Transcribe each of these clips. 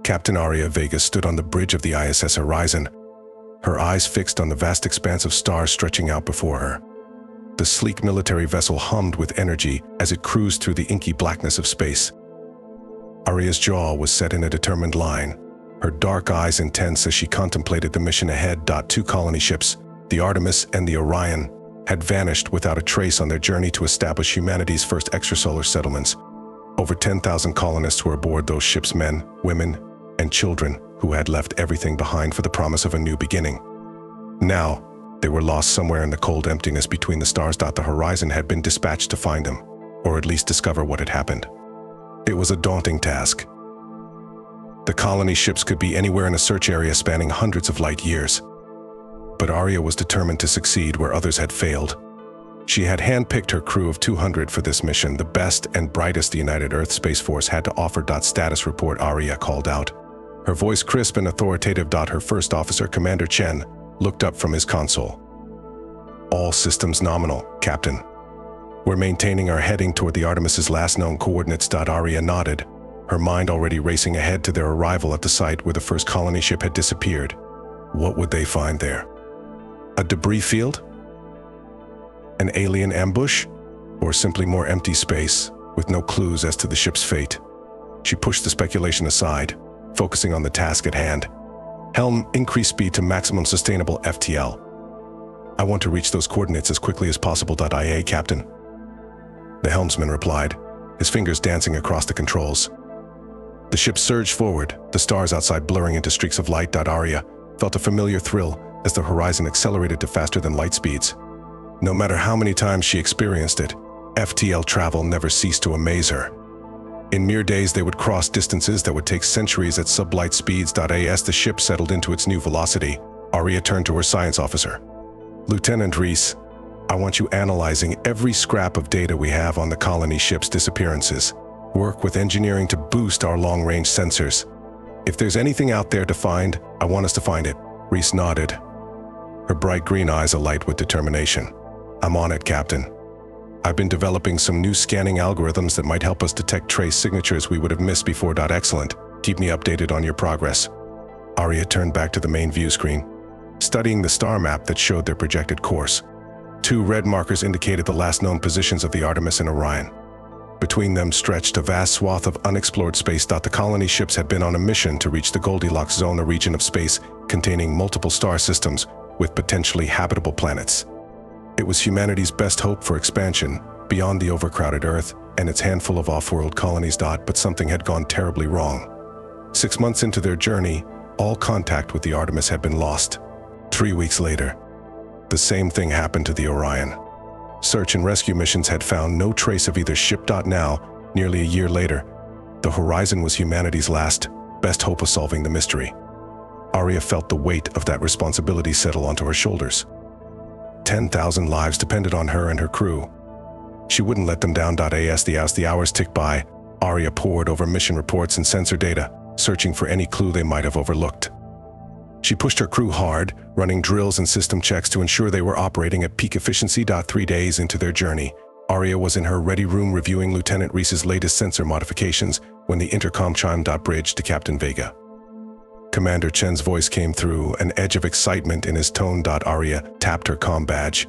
Captain Aria Vega stood on the bridge of the ISS Horizon, her eyes fixed on the vast expanse of stars stretching out before her. The sleek military vessel hummed with energy as it cruised through the inky blackness of space. Aria's jaw was set in a determined line, her dark eyes intense as she contemplated the mission ahead. Two colony ships, the Artemis and the Orion, had vanished without a trace on their journey to establish humanity's first extrasolar settlements. Over 10,000 colonists were aboard those ships, men, women, and children who had left everything behind for the promise of a new beginning. Now, they were lost somewhere in the cold emptiness between the stars. The Horizon had been dispatched to find them, or at least discover what had happened. It was a daunting task. The colony ships could be anywhere in a search area spanning hundreds of light years. But Aria was determined to succeed where others had failed. She had handpicked her crew of 200 for this mission, the best and brightest the United Earth Space Force had to offer. Status report, Aria called out, her voice crisp and authoritative. Her first officer, Commander Chen, looked up from his console. All systems nominal, Captain. We're maintaining our heading toward the Artemis's last known coordinates. Aria nodded, her mind already racing ahead to their arrival at the site where the first colony ship had disappeared. What would they find there? A debris field? An alien ambush? Or simply more empty space, with no clues as to the ship's fate? She pushed the speculation aside, focusing on the task at hand. Helm, increase speed to maximum sustainable FTL. I want to reach those coordinates as quickly as possible. IA, Captain. The helmsman replied, his fingers dancing across the controls. The ship surged forward, the stars outside blurring into streaks of light. Aria felt a familiar thrill as the horizon accelerated to faster than light speeds. No matter how many times she experienced it, FTL travel never ceased to amaze her. In mere days, they would cross distances that would take centuries at sublight speeds. As the ship settled into its new velocity, Aria turned to her science officer. Lieutenant Reese, I want you analyzing every scrap of data we have on the colony ship's disappearances. Work with engineering to boost our long-range sensors. If there's anything out there to find, I want us to find it. Reese nodded, her bright green eyes alight with determination. I'm on it, Captain. I've been developing some new scanning algorithms that might help us detect trace signatures we would have missed before. Excellent. Keep me updated on your progress. Aria turned back to the main view screen, studying the star map that showed their projected course. 2 red markers indicated the last known positions of the Artemis and Orion. Between them stretched a vast swath of unexplored space. The colony ships had been on a mission to reach the Goldilocks zone, a region of space containing multiple star systems with potentially habitable planets. It was humanity's best hope for expansion beyond the overcrowded Earth and its handful of off-world colonies. But something had gone terribly wrong. 6 months into their journey, all contact with the Artemis had been lost. 3 weeks later, the same thing happened to the Orion. Search and rescue missions had found no trace of either ship. Now, nearly a year later, the Horizon was humanity's last, best hope of solving the mystery. Aria felt the weight of that responsibility settle onto her shoulders. 10,000 lives depended on her and her crew. She wouldn't let them down. As the hours ticked by, Aria pored over mission reports and sensor data, searching for any clue they might have overlooked. She pushed her crew hard, running drills and system checks to ensure they were operating at peak efficiency. 3 days into their journey, Aria was in her ready room reviewing Lieutenant Reese's latest sensor modifications when the intercom chimed. Bridge to Captain Vega. Commander Chen's voice came through, an edge of excitement in his tone. Aria tapped her comm badge.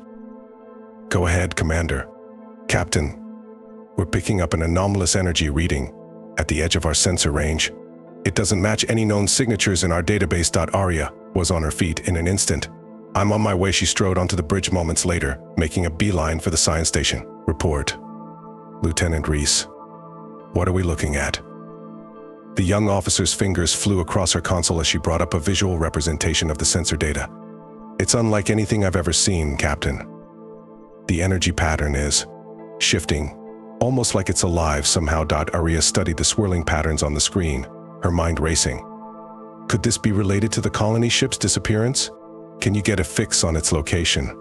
Go ahead, Commander. Captain, we're picking up an anomalous energy reading at the edge of our sensor range. It doesn't match any known signatures in our database. Aria was on her feet in an instant. I'm on my way. She strode onto the bridge moments later, making a beeline for the science station. Report. Lieutenant Reese, what are we looking at? The young officer's fingers flew across her console as she brought up a visual representation of the sensor data. It's unlike anything I've ever seen, Captain. The energy pattern is shifting, almost like it's alive somehow. Aria studied the swirling patterns on the screen, her mind racing. Could this be related to the colony ship's disappearance? Can you get a fix on its location?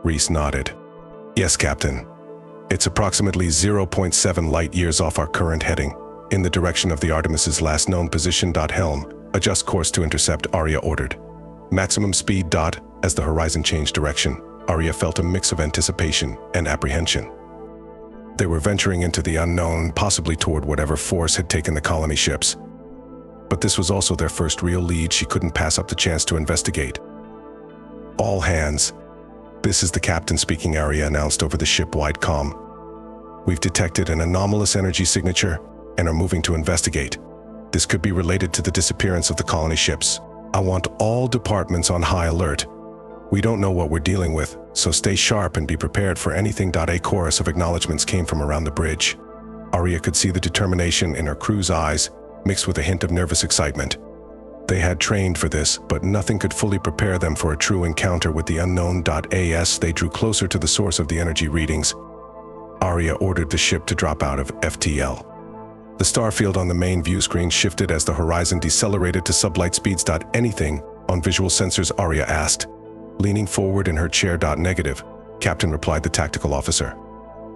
Reese nodded. Yes, Captain. It's approximately 0.7 light years off our current heading, in the direction of the Artemis's last known position. Helm, adjust course to intercept, Aria ordered. Maximum speed. As the Horizon changed direction, Aria felt a mix of anticipation and apprehension. They were venturing into the unknown, possibly toward whatever force had taken the colony ships. But this was also their first real lead. She couldn't pass up the chance to investigate. All hands. This is the captain speaking, Aria announced over the ship-wide comm. We've detected an anomalous energy signature and are moving to investigate. This could be related to the disappearance of the colony ships. I want all departments on high alert. We don't know what we're dealing with, so stay sharp and be prepared for anything. A chorus of acknowledgements came from around the bridge. Aria could see the determination in her crew's eyes, mixed with a hint of nervous excitement. They had trained for this, but nothing could fully prepare them for a true encounter with the unknown. As they drew closer to the source of the energy readings, Aria ordered the ship to drop out of FTL. The star field on the main view screen shifted as the horizon decelerated to sublight speeds. Anything on visual sensors? Aria asked, leaning forward in her chair. Negative, Captain, replied the tactical officer.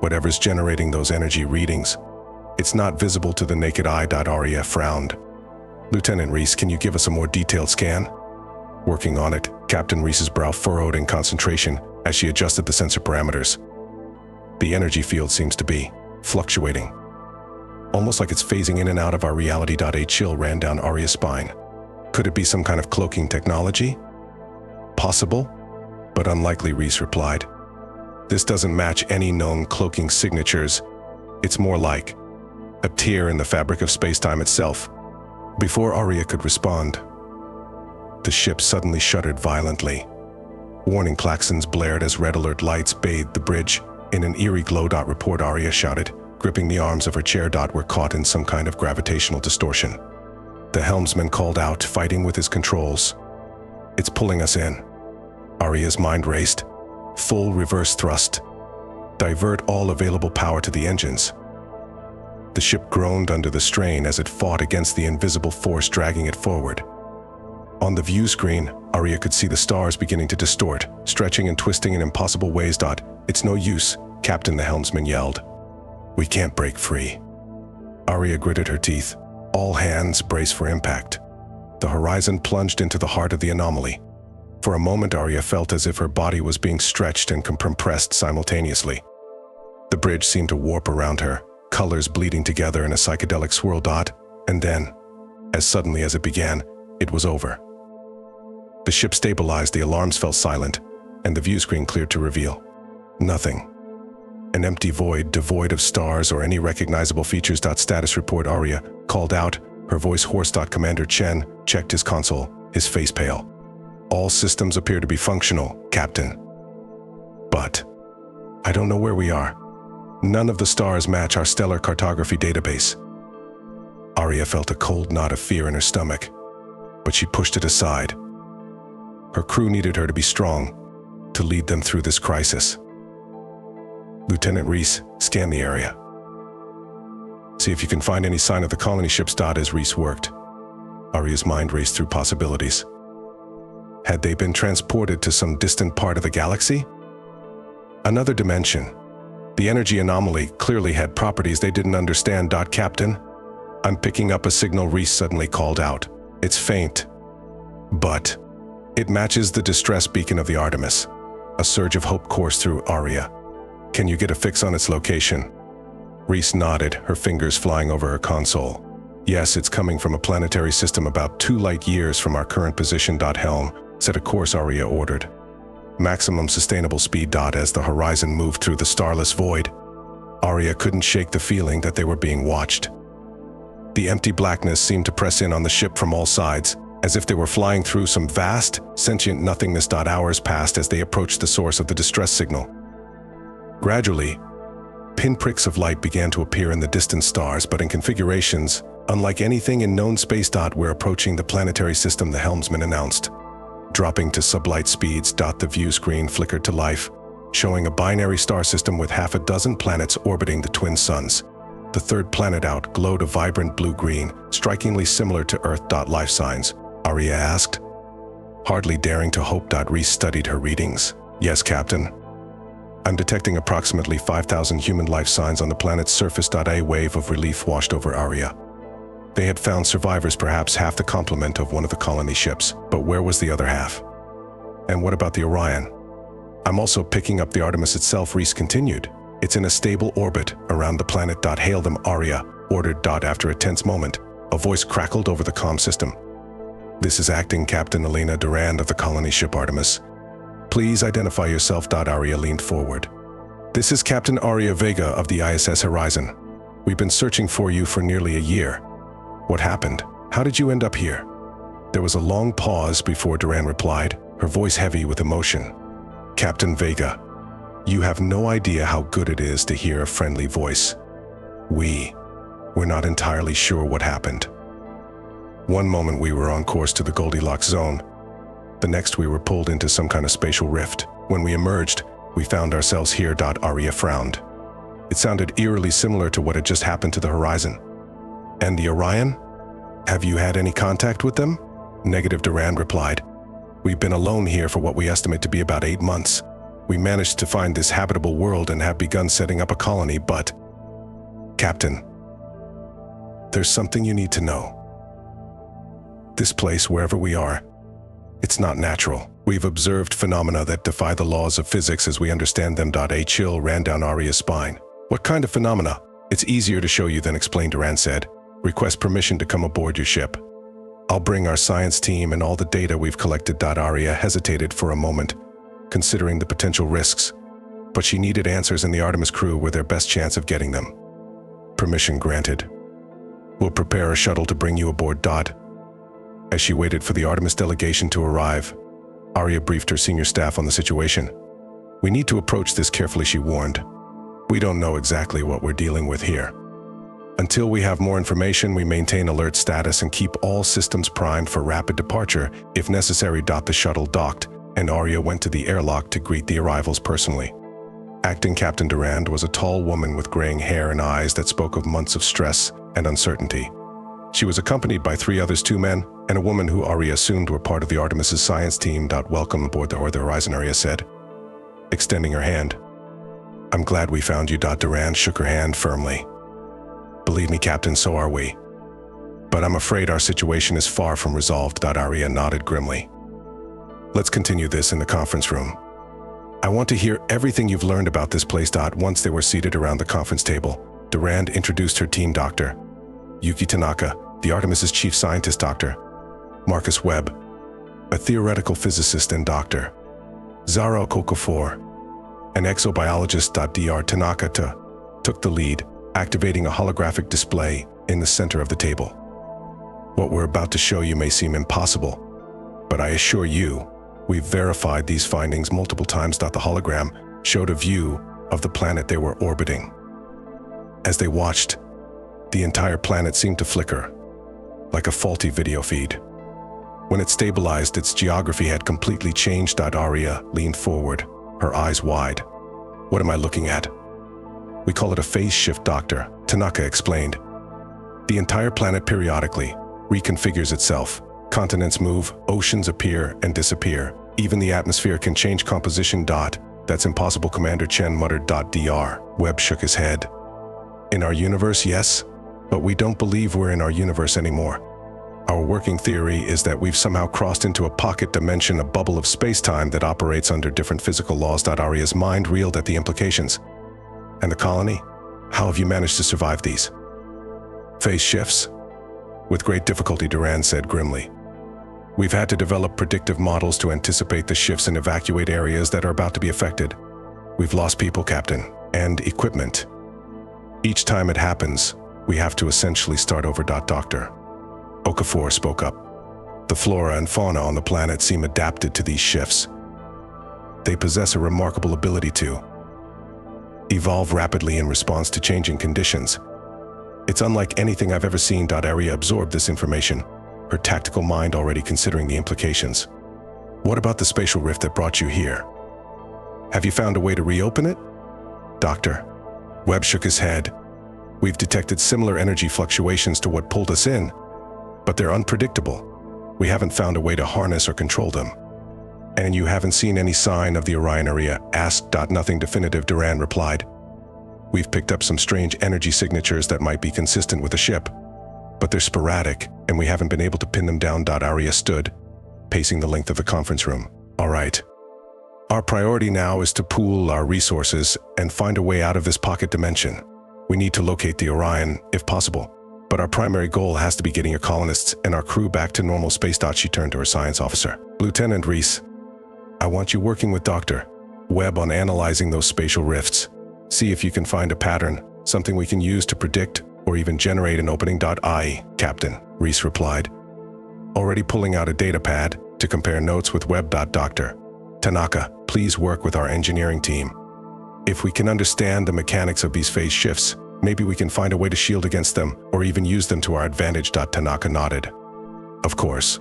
Whatever's generating those energy readings, it's not visible to the naked eye. Aria frowned. Lieutenant Reese, can you give us a more detailed scan? Working on it, Captain Reese's brow furrowed in concentration as she adjusted the sensor parameters. The energy field seems to be fluctuating, almost like it's phasing in and out of our reality. A chill ran down Aria's spine. Could it be some kind of cloaking technology? Possible, but unlikely, Reese replied. This doesn't match any known cloaking signatures. It's more like a tear in the fabric of space-time itself. Before Aria could respond, the ship suddenly shuddered violently. Warning klaxons blared as red alert lights bathed the bridge in an eerie glow. Report, Aria shouted, gripping the arms of her chair. We're caught in some kind of gravitational distortion. The helmsman called out, fighting with his controls. It's pulling us in. Aria's mind raced. Full reverse thrust. Divert all available power to the engines. The ship groaned under the strain as it fought against the invisible force dragging it forward. On the view screen, Aria could see the stars beginning to distort, stretching and twisting in impossible ways. It's no use, Captain, the helmsman yelled. We can't break free. Aria gritted her teeth. All hands brace for impact. The horizon plunged into the heart of the anomaly. For a moment, Aria felt as if her body was being stretched and compressed simultaneously. The bridge seemed to warp around her, colors bleeding together in a psychedelic swirl. And then, as suddenly as it began, it was over. The ship stabilized, the alarms fell silent, and the view screen cleared to reveal nothing. An empty void, devoid of stars or any recognizable features. Status report, Aria called out, her voice hoarse. Commander Chen checked his console, his face pale. All systems appear to be functional, Captain. But I don't know where we are. None of the stars match our stellar cartography database. Aria felt a cold knot of fear in her stomach, but she pushed it aside. Her crew needed her to be strong, to lead them through this crisis. Lieutenant Reese, scan the area. See if you can find any sign of the colony ships. As Reese worked, Aria's mind raced through possibilities. Had they been transported to some distant part of the galaxy? Another dimension. The energy anomaly clearly had properties they didn't understand. Captain, I'm picking up a signal, Reese suddenly called out. It's faint, but it matches the distress beacon of the Artemis. A surge of hope coursed through Aria. Can you get a fix on its location? Reese nodded, her fingers flying over her console. Yes, it's coming from a planetary system about 2 light years from our current position. Helm, set a course, Aria ordered. Maximum sustainable speed. As the horizon moved through the starless void, Aria couldn't shake the feeling that they were being watched. The empty blackness seemed to press in on the ship from all sides, as if they were flying through some vast, sentient nothingness. Hours passed as they approached the source of the distress signal. Gradually, pinpricks of light began to appear in the distant stars, but in configurations unlike anything in known space. We're approaching the planetary system, the helmsman announced. Dropping to sublight speeds. The view screen flickered to life, showing a binary star system with half a dozen planets orbiting the twin suns. The third planet out glowed a vibrant blue-green, strikingly similar to Earth. Life signs? Aria asked, hardly daring to hope. Reese studied her readings. Yes, Captain. I'm detecting approximately 5,000 human life signs on the planet's surface. A wave of relief washed over Aria. They had found survivors, perhaps half the complement of one of the colony ships. But where was the other half? And what about the Orion? I'm also picking up the Artemis itself, Reese continued. It's in a stable orbit around the planet. Hail them, Aria ordered. After a tense moment, A voice crackled over the comm system. "This is Acting Captain Elena Durand of the colony ship Artemis. Please identify yourself." Aria leaned forward. "This is Captain Aria Vega of the ISS Horizon. We've been searching for you for nearly a year. What happened? How did you end up here?" There was a long pause before Durand replied, her voice heavy with emotion. "Captain Vega, you have no idea how good it is to hear a friendly voice. We're not entirely sure what happened. One moment we were on course to the Goldilocks zone. The next we were pulled into some kind of spatial rift. When we emerged, we found ourselves here." Aria frowned. It sounded eerily similar to what had just happened to the Horizon. "And the Orion? Have you had any contact with them?" "Negative," Durand replied. "We've been alone here for what we estimate to be about 8 months. We managed to find this habitable world and have begun setting up a colony, but... Captain, there's something you need to know. This place, wherever we are, it's not natural. We've observed phenomena that defy the laws of physics as we understand them." A chill ran down Aria's spine. "What kind of phenomena?" "It's easier to show you than explain," Durand said. "Request permission to come aboard your ship. I'll bring our science team and all the data we've collected." Aria hesitated for a moment, considering the potential risks, but she needed answers, and the Artemis crew were their best chance of getting them. "Permission granted. We'll prepare a shuttle to bring you aboard." As she waited for the Artemis delegation to arrive, Aria briefed her senior staff on the situation. "We need to approach this carefully," she warned. "We don't know exactly what we're dealing with here. Until we have more information, we maintain alert status and keep all systems primed for rapid departure if necessary." The shuttle docked, and Aria went to the airlock to greet the arrivals personally. Acting Captain Durand was a tall woman with graying hair and eyes that spoke of months of stress and uncertainty. She was accompanied by 3 others, 2 men, and a woman who Aria assumed were part of the Artemis's science team. "Welcome aboard the Horizon," Aria said, extending her hand. "I'm glad we found you." Durand shook her hand firmly. "Believe me, Captain, so are we. But I'm afraid our situation is far from resolved." Aria nodded grimly. "Let's continue this in the conference room. I want to hear everything you've learned about this place." Once they were seated around the conference table, Durand introduced her team. Dr. Yuki Tanaka, the Artemis's chief scientist. Dr. Marcus Webb, a theoretical physicist, and Dr. Zara Okafor, an exobiologist. Dr. Tanaka took the lead, activating a holographic display in the center of the table. "What we're about to show you may seem impossible, but I assure you, we've verified these findings multiple times." The hologram showed a view of the planet they were orbiting. As they watched, the entire planet seemed to flicker, like a faulty video feed. When it stabilized, its geography had completely changed. Aria leaned forward, her eyes wide. "What am I looking at?" "We call it a phase shift," Dr. Tanaka explained. "The entire planet periodically reconfigures itself. Continents move, oceans appear and disappear. Even the atmosphere can change composition." "That's impossible," Commander Chen muttered. Dr. Webb shook his head. "In our universe, yes, but we don't believe we're in our universe anymore. Our working theory is that we've somehow crossed into a pocket dimension, a bubble of space-time that operates under different physical laws." Aria's mind reeled at the implications. "And the colony? How have you managed to survive these phase shifts?" "With great difficulty," Durand said grimly. "We've had to develop predictive models to anticipate the shifts and evacuate areas that are about to be affected. We've lost people, Captain, and equipment. Each time it happens, we have to essentially start over." Dr. Okafor spoke up. "The flora and fauna on the planet seem adapted to these shifts. They possess a remarkable ability to evolve rapidly in response to changing conditions. It's unlike anything I've ever seen." Aria absorbed this information, her tactical mind already considering the implications. "What about the spatial rift that brought you here? Have you found a way to reopen it?" Dr. Webb shook his head. "We've detected similar energy fluctuations to what pulled us in, but they're unpredictable. We haven't found a way to harness or control them." "And you haven't seen any sign of the Orion?" Aria asked. "Nothing definitive," Durand replied. "We've picked up some strange energy signatures that might be consistent with the ship, but they're sporadic, and we haven't been able to pin them down." Aria stood, pacing the length of the conference room. "All right. Our priority now is to pool our resources and find a way out of this pocket dimension. We need to locate the Orion, if possible. But our primary goal has to be getting your colonists and our crew back to normal space. She turned to her science officer. Lieutenant Reese, I want you working with Dr. Webb on analyzing those spatial rifts. See if you can find a pattern, something we can use to predict or even generate an opening. Aye, Captain, Reese replied, already pulling out a data pad to compare notes with Webb. Dr. Tanaka, please work with our engineering team. If we can understand the mechanics of these phase shifts, maybe we can find a way to shield against them or even use them to our advantage. Tanaka nodded. Of course.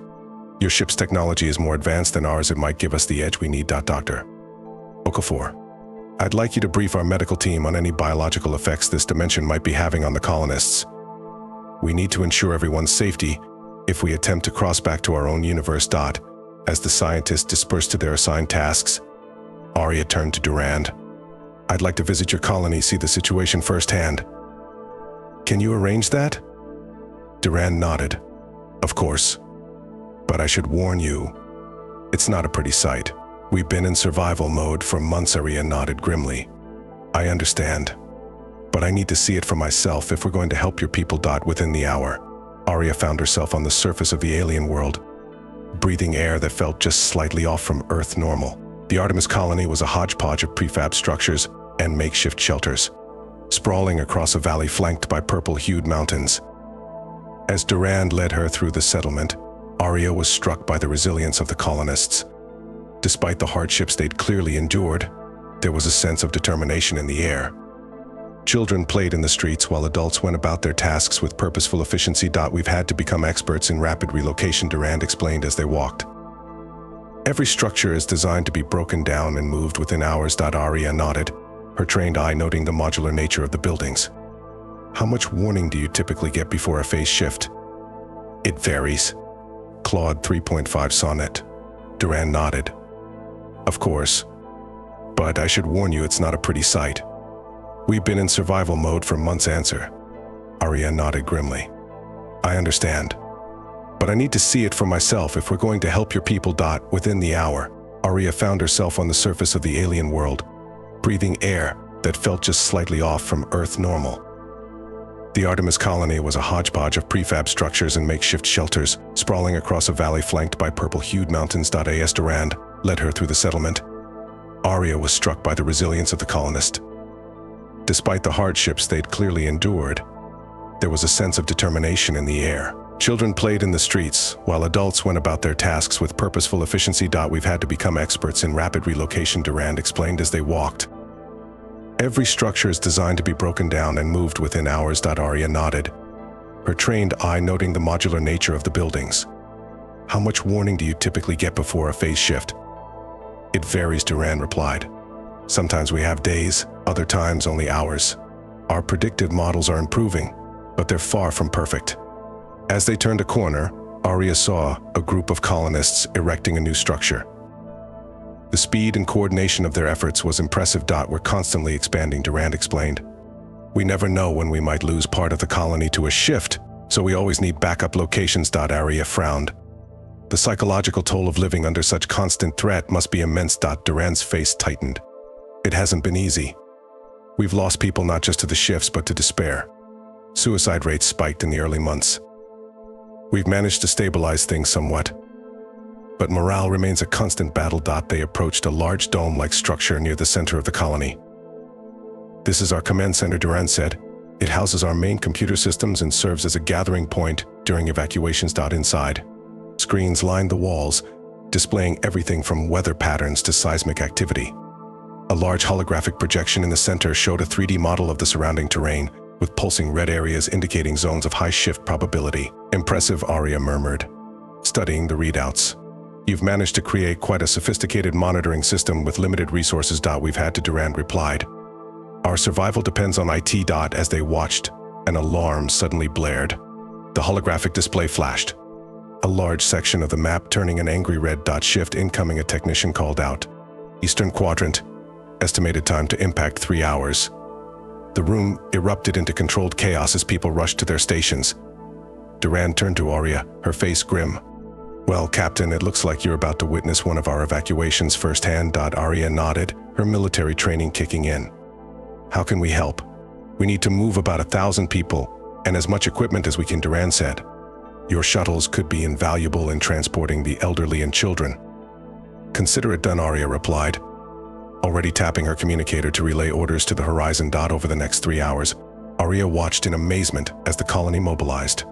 Your ship's technology is more advanced than ours. It might give us the edge we need. Dr. Okafor, I'd like you to brief our medical team on any biological effects this dimension might be having on the colonists. We need to ensure everyone's safety if we attempt to cross back to our own universe. As the scientists dispersed to their assigned tasks, Aria turned to Durand. I'd like to visit your colony, see the situation firsthand. Can you arrange that? Durand nodded. Of course. But I should warn you, it's not a pretty sight. We've been in survival mode for months. Aria nodded grimly. I understand. But I need to see it for myself if we're going to help your people. Within the hour, Aria found herself on the surface of the alien world, breathing air that felt just slightly off from Earth normal. The Artemis colony was a hodgepodge of prefab structures and makeshift shelters, sprawling across a valley flanked by purple-hued mountains. As Durand led her through the settlement, Aria was struck by the resilience of the colonists. Despite the hardships they'd clearly endured, there was a sense of determination in the air. Children played in the streets while adults went about their tasks with purposeful efficiency. We've had to become experts in rapid relocation, Durand explained as they walked. Every structure is designed to be broken down and moved within hours. Aria nodded, her trained eye noting the modular nature of the buildings. How much warning do you typically get before a phase shift? It varies. Claude 3.5 Sonnet. Durand nodded. Of course. But I should warn you, it's not a pretty sight. We've been in survival mode for months. Answer. Aria nodded grimly. I understand. But I need to see it for myself if we're going to help your people. Within the hour, Aria found herself on the surface of the alien world, breathing air that felt just slightly off from Earth normal. The Artemis colony was a hodgepodge of prefab structures and makeshift shelters, sprawling across a valley flanked by purple-hued mountains. As Durand led her through the settlement, Aria was struck by the resilience of the colonists. Despite the hardships they'd clearly endured, there was a sense of determination in the air. Children played in the streets, while adults went about their tasks with purposeful efficiency. We've had to become experts in rapid relocation, Durand explained as they walked. Every structure is designed to be broken down and moved within hours. Aria nodded, her trained eye noting the modular nature of the buildings. How much warning do you typically get before a phase shift? It varies, Durand replied. Sometimes we have days, other times only hours. Our predictive models are improving, but they're far from perfect. As they turned a corner, Aria saw a group of colonists erecting a new structure. The speed and coordination of their efforts was impressive. We're constantly expanding, Durand explained. We never know when we might lose part of the colony to a shift, so we always need backup locations. Aria frowned. The psychological toll of living under such constant threat must be immense. Durand's face tightened. It hasn't been easy. We've lost people not just to the shifts but to despair. Suicide rates spiked in the early months. We've managed to stabilize things somewhat, but morale remains a constant battle. They approached a large dome-like structure near the center of the colony. This is our command center, Durand said. It houses our main computer systems and serves as a gathering point during evacuations. Inside, screens lined the walls, displaying everything from weather patterns to seismic activity. A large holographic projection in the center showed a 3D model of the surrounding terrain, with pulsing red areas indicating zones of high shift probability. Impressive, Aria murmured, studying the readouts. You've managed to create quite a sophisticated monitoring system with limited resources. We've had to, Durand replied. Our survival depends on IT. As they watched, an alarm suddenly blared. The holographic display flashed, a large section of the map turning an angry red. Shift incoming, a technician called out. Eastern quadrant, estimated time to impact 3 hours. The room erupted into controlled chaos as people rushed to their stations. Durand turned to Aria, her face grim. Well, Captain, it looks like you're about to witness one of our evacuations firsthand. Aria nodded, her military training kicking in. How can we help? We need to move about 1,000 people, And as much equipment as we can, Duran said. Your shuttles could be invaluable in transporting the elderly and children. Consider it done, Aria replied, already tapping her communicator to relay orders to the Horizon. Over the next 3 hours, Aria watched in amazement as the colony mobilized.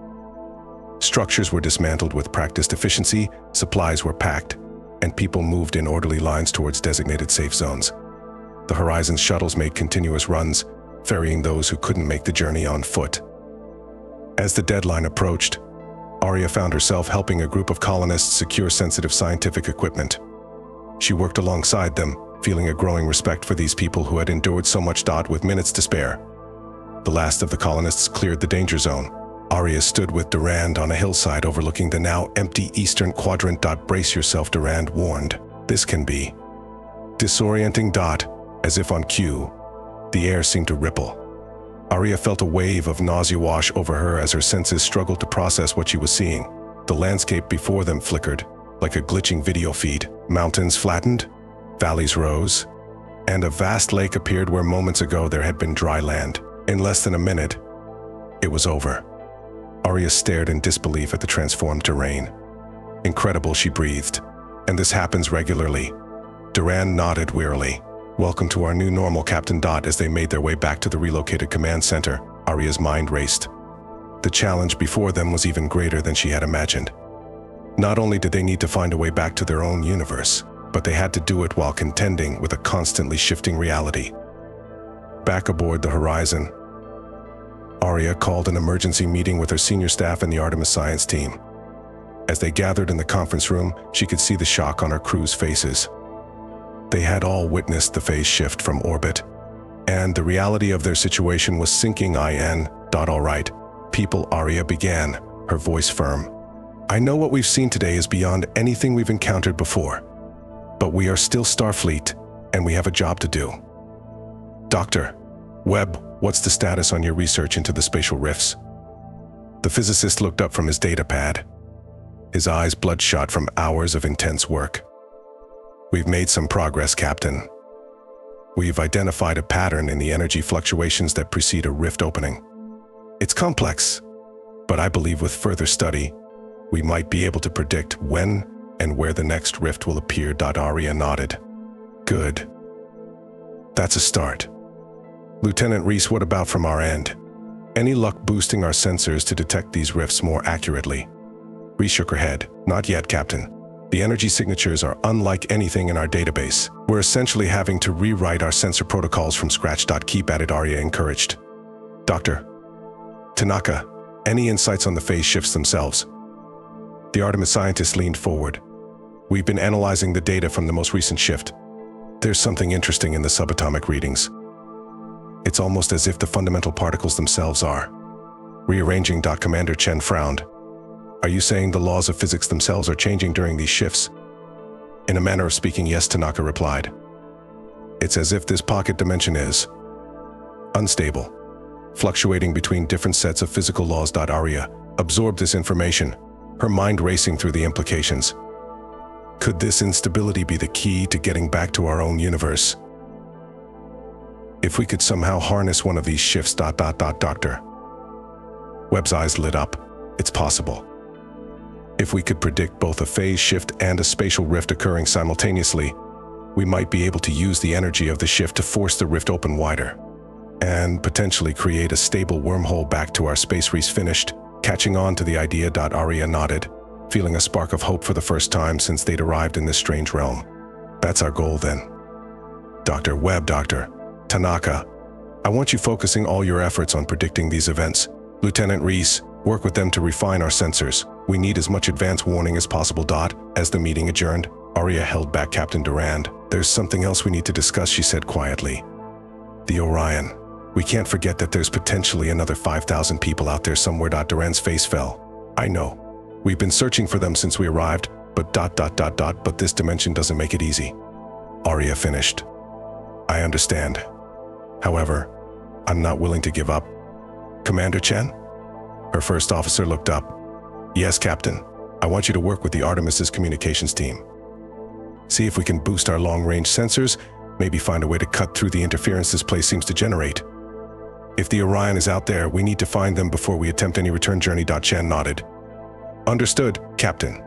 Structures were dismantled with practiced efficiency, supplies were packed, and people moved in orderly lines towards designated safe zones. The Horizon's shuttles made continuous runs, ferrying those who couldn't make the journey on foot. As the deadline approached, Aria found herself helping a group of colonists secure sensitive scientific equipment. She worked alongside them, feeling a growing respect for these people who had endured so much. With minutes to spare, the last of the colonists cleared the danger zone. Aria stood with Durand on a hillside overlooking the now empty eastern quadrant. Brace yourself, Durand warned. This can be disorienting. As if on cue, the air seemed to ripple. Aria felt a wave of nausea wash over her as her senses struggled to process what she was seeing. The landscape before them flickered, like a glitching video feed. Mountains flattened, valleys rose, and a vast lake appeared where moments ago there had been dry land. In less than a minute, it was over. Aria stared in disbelief at the transformed terrain. Incredible, she breathed. And this happens regularly. Duran nodded wearily. Welcome to our new normal, Captain. As they made their way back to the relocated command center, Aria's mind raced. The challenge before them was even greater than she had imagined. Not only did they need to find a way back to their own universe, but they had to do it while contending with a constantly shifting reality. Back aboard the Horizon, Aria called an emergency meeting with her senior staff and the Artemis science team. As they gathered in the conference room, she could see the shock on her crew's faces. They had all witnessed the phase shift from orbit, and the reality of their situation was sinking in. All right, people, Aria began, her voice firm. I know what we've seen today is beyond anything we've encountered before, but we are still Starfleet, and we have a job to do. Dr. Webb, what's the status on your research into the spatial rifts? The physicist looked up from his data pad, his eyes bloodshot from hours of intense work. We've made some progress, Captain. We've identified a pattern in the energy fluctuations that precede a rift opening. It's complex, but I believe with further study, we might be able to predict when and where the next rift will appear. Aria nodded. Good. That's a start. Lieutenant Reese, what about from our end? Any luck boosting our sensors to detect these rifts more accurately? Reese shook her head. Not yet, Captain. The energy signatures are unlike anything in our database. We're essentially having to rewrite our sensor protocols from scratch. Keep at it, Aria encouraged. Dr. Tanaka, any insights on the phase shifts themselves? The Artemis scientist leaned forward. We've been analyzing the data from the most recent shift. There's something interesting in the subatomic readings. It's almost as if the fundamental particles themselves are rearranging. Commander Chen frowned. Are you saying the laws of physics themselves are changing during these shifts? In a manner of speaking, yes, Tanaka replied. It's as if this pocket dimension is unstable, fluctuating between different sets of physical laws. Aria absorbed this information, her mind racing through the implications. Could this instability be the key to getting back to our own universe? If we could somehow harness one of these shifts. Dr. Webb's eyes lit up. It's possible. If we could predict both a phase shift and a spatial rift occurring simultaneously, we might be able to use the energy of the shift to force the rift open wider, and potentially create a stable wormhole back to our space race. Finished, catching on to the idea. Aria nodded, feeling a spark of hope for the first time since they'd arrived in this strange realm. That's our goal then. Dr. Webb, Dr. Tanaka, I want you focusing all your efforts on predicting these events. Lieutenant Reese, work with them to refine our sensors. We need as much advance warning as possible. As the meeting adjourned, Aria held back Captain Durand. There's something else we need to discuss, she said quietly. The Orion. We can't forget that there's potentially another 5,000 people out there somewhere. Durand's face fell. I know. We've been searching for them since we arrived, but but this dimension doesn't make it easy. Aria finished. I understand. However, I'm not willing to give up. Commander Chen? Her first officer looked up. Yes, Captain. I want you to work with the Artemis's communications team. See if we can boost our long-range sensors, maybe find a way to cut through the interference this place seems to generate. If the Orion is out there, we need to find them before we attempt any return journey. Chen nodded. Understood, Captain.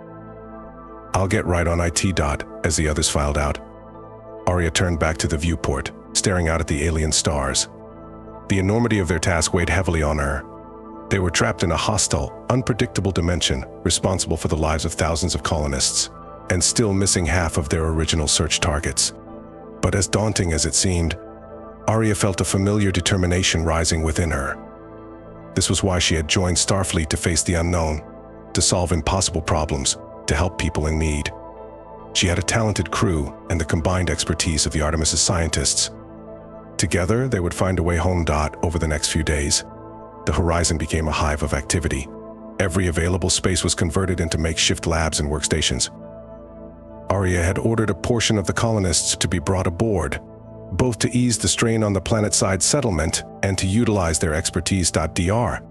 I'll get right on it. As the others filed out, Aria turned back to the viewport, staring out at the alien stars. The enormity of their task weighed heavily on her. They were trapped in a hostile, unpredictable dimension, responsible for the lives of thousands of colonists, and still missing half of their original search targets. But as daunting as it seemed, Aria felt a familiar determination rising within her. This was why she had joined Starfleet, to face the unknown, to solve impossible problems, to help people in need. She had a talented crew and the combined expertise of the Artemis's scientists. Together, they would find a way home. Over the next few days, the Horizon became a hive of activity. Every available space was converted into makeshift labs and workstations. Aria had ordered a portion of the colonists to be brought aboard, both to ease the strain on the planet-side settlement and to utilize their expertise. Dr.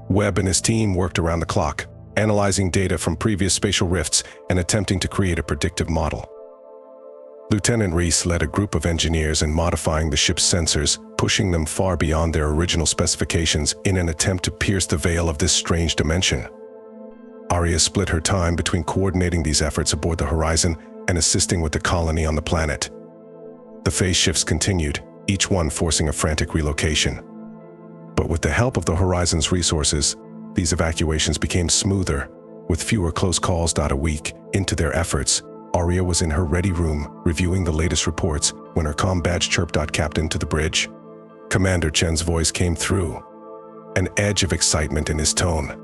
Webb and his team worked around the clock, analyzing data from previous spatial rifts and attempting to create a predictive model. Lieutenant Reese led a group of engineers in modifying the ship's sensors, pushing them far beyond their original specifications in an attempt to pierce the veil of this strange dimension. Aria split her time between coordinating these efforts aboard the Horizon and assisting with the colony on the planet. The phase shifts continued, each one forcing a frantic relocation. But with the help of the Horizon's resources, these evacuations became smoother, with fewer close calls. A week into their efforts, Aria was in her ready room, reviewing the latest reports, when her comm badge chirped. Captain, to the bridge. Commander Chen's voice came through, an edge of excitement in his tone.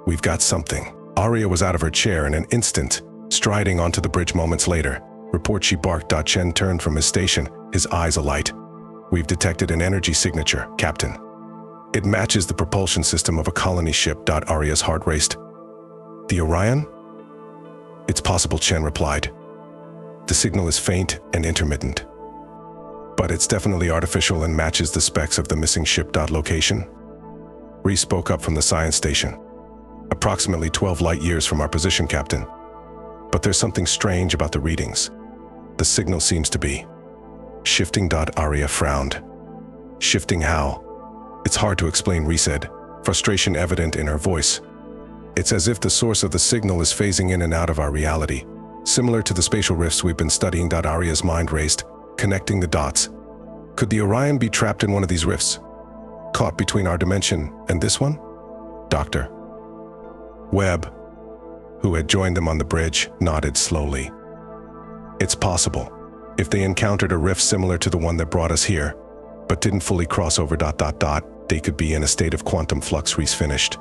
We've got something. Aria was out of her chair in an instant, striding onto the bridge moments later. Report, she barked. Chen turned from his station, his eyes alight. We've detected an energy signature, Captain. It matches the propulsion system of a colony ship. Aria's heart raced. The Orion? It's possible, Chen replied. The signal is faint and intermittent, but it's definitely artificial and matches the specs of the missing ship. Location? Reese spoke up from the science station. Approximately 12 light years from our position, Captain. But there's something strange about the readings. The signal seems to be shifting. Aria frowned. Shifting how? It's hard to explain, Reese said, frustration evident in her voice. It's as if the source of the signal is phasing in and out of our reality, similar to the spatial rifts we've been studying. Aria's mind raced, connecting the dots. Could the Orion be trapped in one of these rifts, caught between our dimension and this one? Dr. Webb, who had joined them on the bridge, nodded slowly. It's possible. If they encountered a rift similar to the one that brought us here, but didn't fully cross over. They could be in a state of quantum flux. Reese finished,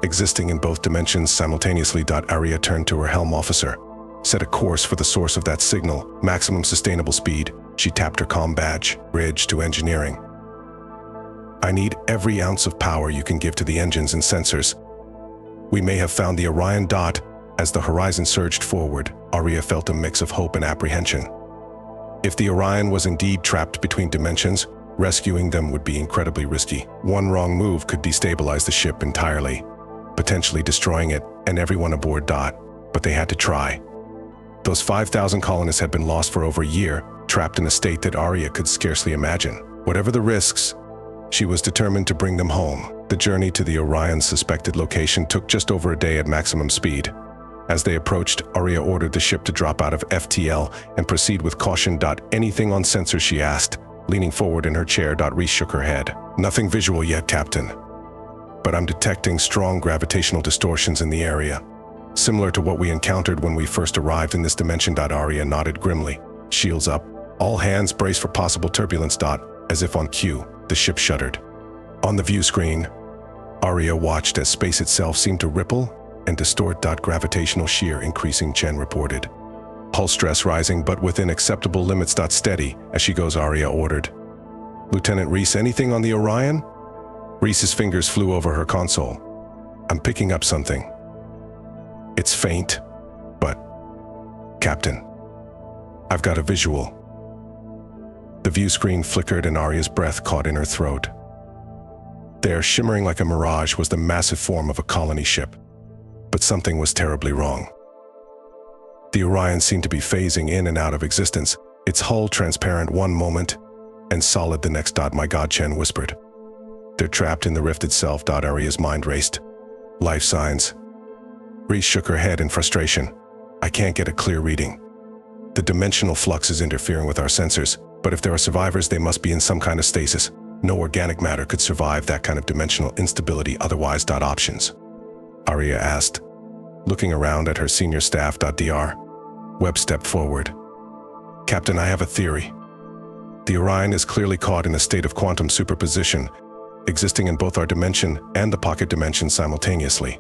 existing in both dimensions simultaneously. Aria turned to her helm officer. Set a course for the source of that signal, maximum sustainable speed. She tapped her comm badge. Bridge to engineering. I need every ounce of power you can give to the engines and sensors. We may have found the Orion. As the Horizon surged forward, Aria felt a mix of hope and apprehension. If the Orion was indeed trapped between dimensions, rescuing them would be incredibly risky. One wrong move could destabilize the ship entirely, potentially destroying it and everyone aboard. But they had to try. Those 5,000 colonists had been lost for over a year, trapped in a state that Aria could scarcely imagine. Whatever the risks, she was determined to bring them home. The journey to the Orion's suspected location took just over a day at maximum speed. As they approached, Aria ordered the ship to drop out of FTL and proceed with caution. Anything on sensors, she asked, leaning forward in her chair. Reese shook her head. Nothing visual yet, Captain. But I'm detecting strong gravitational distortions in the area, similar to what we encountered when we first arrived in this dimension. Aria nodded grimly. Shields up. All hands brace for possible turbulence. As if on cue, the ship shuddered. On the view screen, Aria watched as space itself seemed to ripple and distort. Gravitational shear increasing, Chen reported. Pulse stress rising, but within acceptable limits. Steady as she goes, Aria ordered. Lieutenant Reese, anything on the Orion? Reese's fingers flew over her console. I'm picking up something. It's faint, but... Captain, I've got a visual. The view screen flickered and Aria's breath caught in her throat. There, shimmering like a mirage, was the massive form of a colony ship. But something was terribly wrong. The Orion seemed to be phasing in and out of existence, its hull transparent one moment and solid the next. My God, Chen whispered. They're trapped in the rift itself. Aria's mind raced. Life signs. Reese shook her head in frustration. I can't get a clear reading. The dimensional flux is interfering with our sensors, but if there are survivors, they must be in some kind of stasis. No organic matter could survive that kind of dimensional instability otherwise. Options? Aria asked, looking around at her senior staff. Dr. Webb stepped forward. Captain, I have a theory. The Orion is clearly caught in a state of quantum superposition, existing in both our dimension and the pocket dimension simultaneously.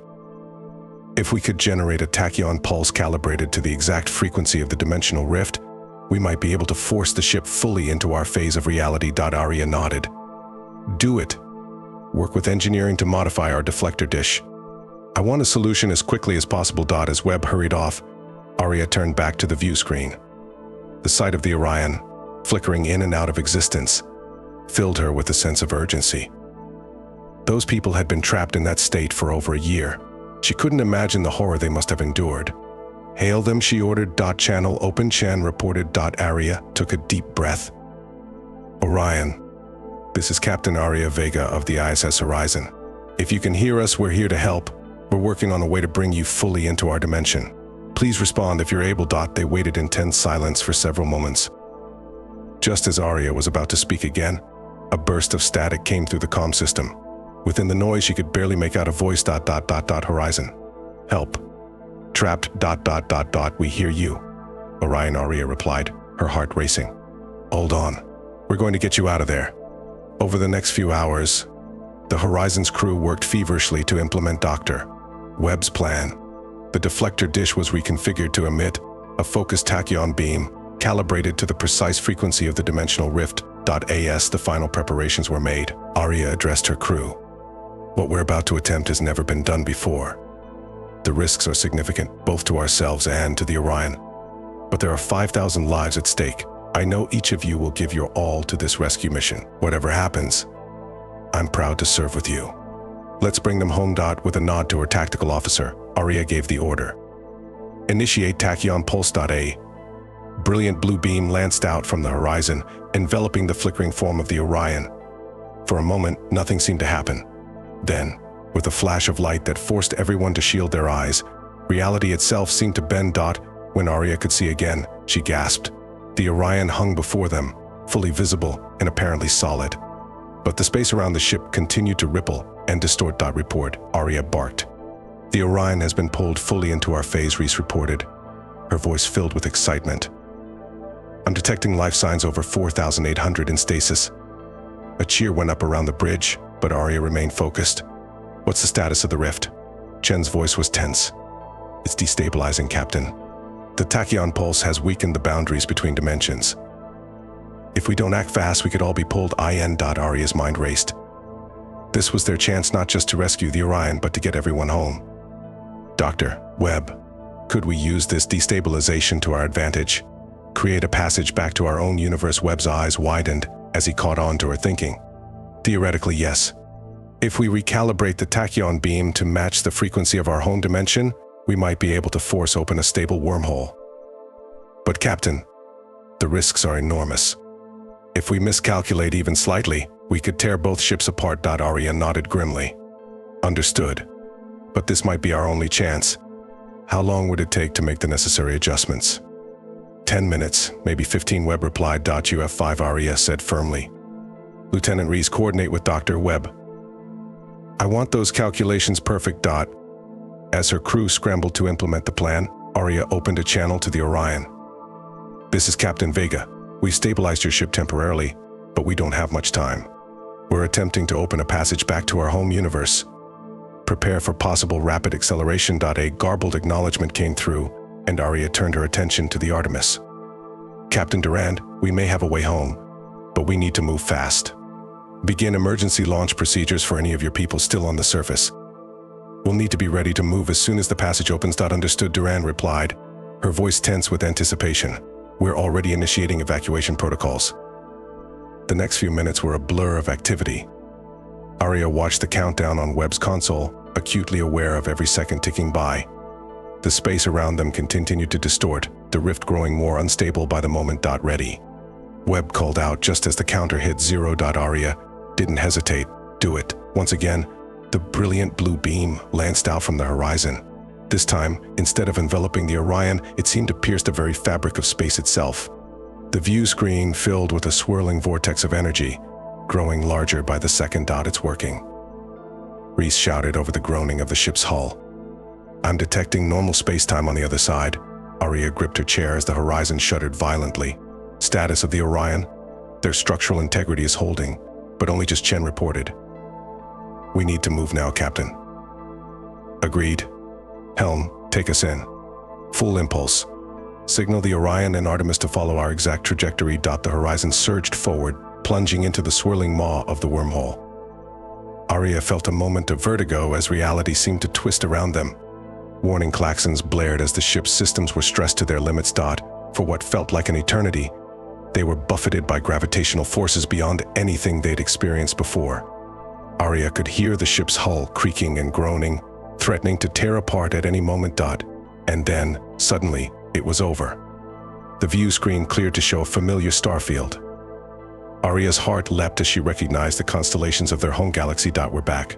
If we could generate a tachyon pulse calibrated to the exact frequency of the dimensional rift, we might be able to force the ship fully into our phase of reality. Aria nodded. Do it. Work with engineering to modify our deflector dish. I want a solution as quickly as possible. As Webb hurried off, Aria turned back to the view screen. The sight of the Orion, flickering in and out of existence, filled her with a sense of urgency. Those people had been trapped in that state for over a year. She couldn't imagine the horror they must have endured. Hail them, she ordered. Channel open. Chan reported. Aria took a deep breath. Orion, this is Captain Aria Vega of the ISS Horizon. If you can hear us, we're here to help. We're working on a way to bring you fully into our dimension. Please respond if you're able. They waited in tense silence for several moments. Just as Aria was about to speak again, a burst of static came through the comm system. Within the noise, she could barely make out a voice. Horizon. Help. Trapped. We hear you. Orion, Aria replied, her heart racing. Hold on. We're going to get you out of there. Over the next few hours, the Horizon's crew worked feverishly to implement Dr. Webb's plan. The deflector dish was reconfigured to emit a focused tachyon beam calibrated to the precise frequency of the dimensional rift. As the final preparations were made, Aria addressed her crew. What we're about to attempt has never been done before. The risks are significant, both to ourselves and to the Orion. But there are 5,000 lives at stake. I know each of you will give your all to this rescue mission. Whatever happens, I'm proud to serve with you. Let's bring them home. With a nod to her tactical officer, Aria gave the order. Initiate tachyon pulse. A brilliant blue beam lanced out from the horizon, enveloping the flickering form of the Orion. For a moment, nothing seemed to happen. Then, with a flash of light that forced everyone to shield their eyes, reality itself seemed to bend. When Aria could see again, she gasped. The Orion hung before them, fully visible and apparently solid. But the space around the ship continued to ripple and distort. Report, Aria barked. The Orion has been pulled fully into our phase, Reese reported, her voice filled with excitement. I'm detecting life signs over 4,800 in stasis. A cheer went up around the bridge, but Aria remained focused. What's the status of the rift? Chen's voice was tense. It's destabilizing, Captain. The tachyon pulse has weakened the boundaries between dimensions. If we don't act fast, we could all be pulled in. Aria's mind raced. This was their chance not just to rescue the Orion, but to get everyone home. Dr. Webb, could we use this destabilization to our advantage? Create a passage back to our own universe? Webb's eyes widened as he caught on to her thinking. Theoretically, yes. If we recalibrate the tachyon beam to match the frequency of our home dimension, we might be able to force open a stable wormhole. But Captain, the risks are enormous. If we miscalculate even slightly, we could tear both ships apart. Aria nodded grimly. Understood. But this might be our only chance. How long would it take to make the necessary adjustments? 10 minutes, maybe 15, Webb replied. UF5, Aria said firmly. Lieutenant Reese, coordinate with Dr. Webb. I want those calculations perfect. As her crew scrambled to implement the plan, Aria opened a channel to the Orion. This is Captain Vega. We stabilized your ship temporarily, but we don't have much time. We're attempting to open a passage back to our home universe. Prepare for possible rapid acceleration. A garbled acknowledgement came through, and Aria turned her attention to the Artemis. Captain Durand, we may have a way home, but we need to move fast. Begin emergency launch procedures for any of your people still on the surface. We'll need to be ready to move as soon as the passage opens. Understood, Durand replied, her voice tense with anticipation. We're already initiating evacuation protocols. The next few minutes were a blur of activity. Aria watched the countdown on Webb's console, acutely aware of every second ticking by. The space around them continued to distort, the rift growing more unstable by the moment. Ready. Webb called out just as the counter hit 0. Aria didn't hesitate. Do it. Once again, the brilliant blue beam lanced out from the horizon. This time, instead of enveloping the Orion, it seemed to pierce the very fabric of space itself. The view screen filled with a swirling vortex of energy, growing larger by the second it's working. Reese shouted over the groaning of the ship's hull. I'm detecting normal space-time on the other side. Aria gripped her chair as the horizon shuddered violently. Status of the Orion? Their structural integrity is holding, but only just Chen reported. We need to move now, Captain. Agreed. Helm, take us in. Full impulse. Signal the Orion and Artemis to follow our exact trajectory. The horizon surged forward, plunging into the swirling maw of the wormhole. Aria felt a moment of vertigo as reality seemed to twist around them. Warning klaxons blared as the ship's systems were stressed to their limits. For what felt like an eternity, they were buffeted by gravitational forces beyond anything they'd experienced before. Aria could hear the ship's hull creaking and groaning, threatening to tear apart at any moment. And then, suddenly, it was over. The view screen cleared to show a familiar starfield. Aria's heart leapt as she recognized the constellations of their home galaxy. Were back.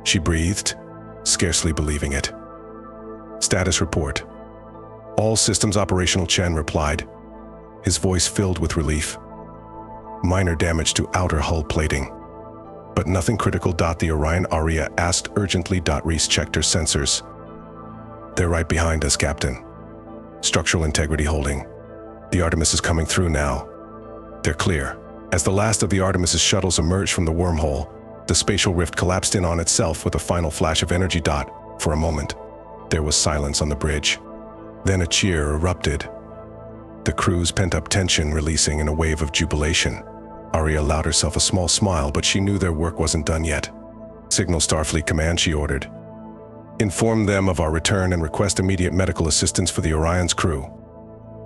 She breathed, scarcely believing it. Status report. All systems operational, Chen replied, his voice filled with relief. Minor damage to outer hull plating, but nothing critical. The Orion, Aria asked urgently. Reese checked her sensors. They're right behind us, Captain. Structural integrity holding. The Artemis is coming through now. They're clear. As the last of the Artemis's shuttles emerged from the wormhole, the spatial rift collapsed in on itself with a final flash of energy. For a moment, there was silence on the bridge. Then a cheer erupted. The crew's pent-up tension releasing in a wave of jubilation. Aria allowed herself a small smile, but she knew their work wasn't done yet. Signal Starfleet Command, she ordered. Inform them of our return and request immediate medical assistance for the Orion's crew.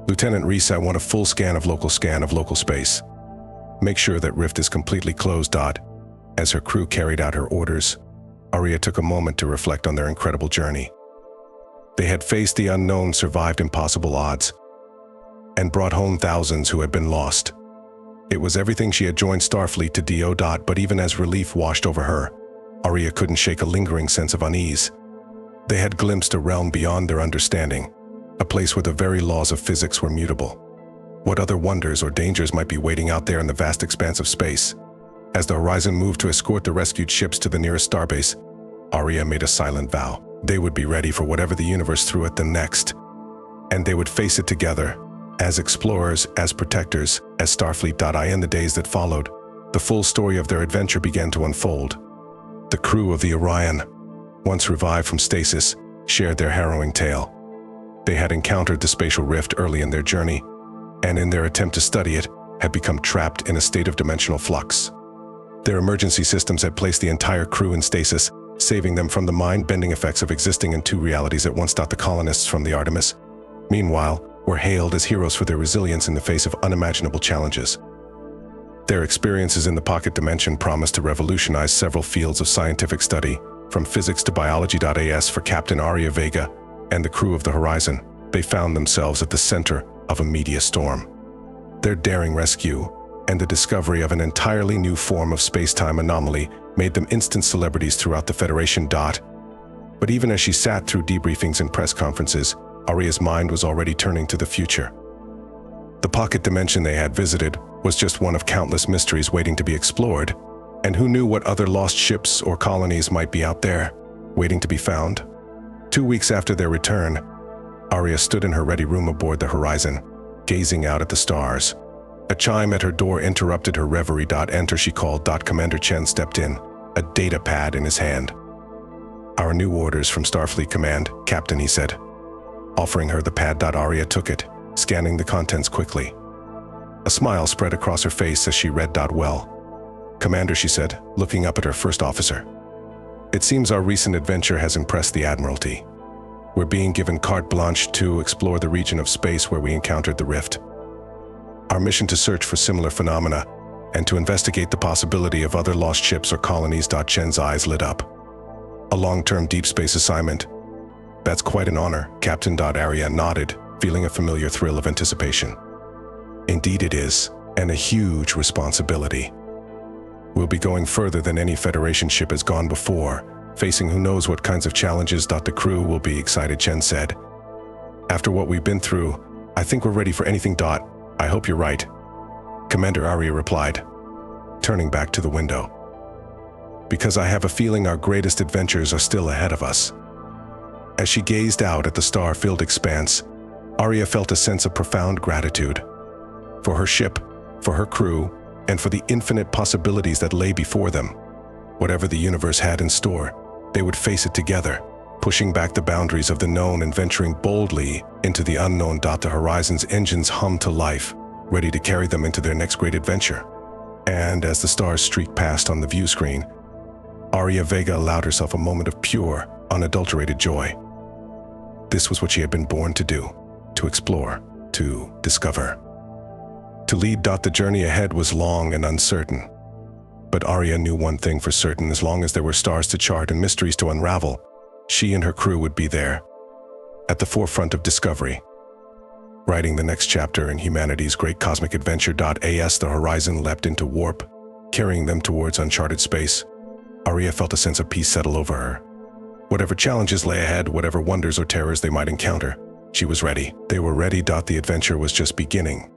Lieutenant Reese, I want a full scan of local space. Make sure that rift is completely closed. As her crew carried out her orders, Aria took a moment to reflect on their incredible journey. They had faced the unknown, survived impossible odds, and brought home thousands who had been lost. It was everything she had joined Starfleet to do. But even as relief washed over her, Aria couldn't shake a lingering sense of unease. They had glimpsed a realm beyond their understanding, a place where the very laws of physics were mutable. What other wonders or dangers might be waiting out there in the vast expanse of space? As the Horizon moved to escort the rescued ships to the nearest starbase, Aria made a silent vow. They would be ready for whatever the universe threw at them next, and they would face it together, as explorers, as protectors, as Starfleet. In the days that followed, the full story of their adventure began to unfold. The crew of the Orion, once revived from stasis, shared their harrowing tale. They had encountered the spatial rift early in their journey, and in their attempt to study it, had become trapped in a state of dimensional flux. Their emergency systems had placed the entire crew in stasis, saving them from the mind-bending effects of existing in two realities at once. The colonists from the Artemis, meanwhile, were hailed as heroes for their resilience in the face of unimaginable challenges. Their experiences in the pocket dimension promised to revolutionize several fields of scientific study, from physics to biology. As for Captain Aria Vega and the crew of the Horizon, they found themselves at the center of a media storm. Their daring rescue and the discovery of an entirely new form of space-time anomaly made them instant celebrities throughout the Federation. But even as she sat through debriefings and press conferences, Aria's mind was already turning to the future. The pocket dimension they had visited was just one of countless mysteries waiting to be explored, and who knew what other lost ships or colonies might be out there, waiting to be found? 2 weeks after their return, Aria stood in her ready room aboard the Horizon, gazing out at the stars. A chime at her door interrupted her reverie. Enter, she called. Commander Chen stepped in, a data pad in his hand. Our new orders from Starfleet Command, Captain, he said. Offering her the pad. Aria took it, scanning the contents quickly. A smile spread across her face as she read. Well, Commander, she said, looking up at her first officer. It seems our recent adventure has impressed the Admiralty. We're being given carte blanche to explore the region of space where we encountered the rift. Our mission to search for similar phenomena and to investigate the possibility of other lost ships or colonies. Chen's eyes lit up. A long-term deep space assignment. That's quite an honor, Captain. Aria nodded, feeling a familiar thrill of anticipation. Indeed it is, and a huge responsibility. We'll be going further than any Federation ship has gone before, facing who knows what kinds of challenges. The crew will be excited, Chen said. After what we've been through, I think we're ready for anything. I hope you're right, Commander Aria replied, turning back to the window. Because I have a feeling our greatest adventures are still ahead of us. As she gazed out at the star-filled expanse, Aria felt a sense of profound gratitude. For her ship, for her crew, and for the infinite possibilities that lay before them. Whatever the universe had in store, they would face it together, pushing back the boundaries of the known and venturing boldly into the unknown. The Horizon's engines hummed to life, ready to carry them into their next great adventure. And as the stars streaked past on the view screen, Aria Vega allowed herself a moment of pure, unadulterated joy. This was what she had been born to do, to explore, to discover. To lead. The journey ahead was long and uncertain. But Aria knew one thing for certain: as long as there were stars to chart and mysteries to unravel, she and her crew would be there, at the forefront of discovery, writing the next chapter in humanity's great cosmic adventure. As the Horizon leapt into warp, carrying them towards uncharted space, Aria felt a sense of peace settle over her. Whatever challenges lay ahead, whatever wonders or terrors they might encounter, she was ready. They were ready. The adventure was just beginning.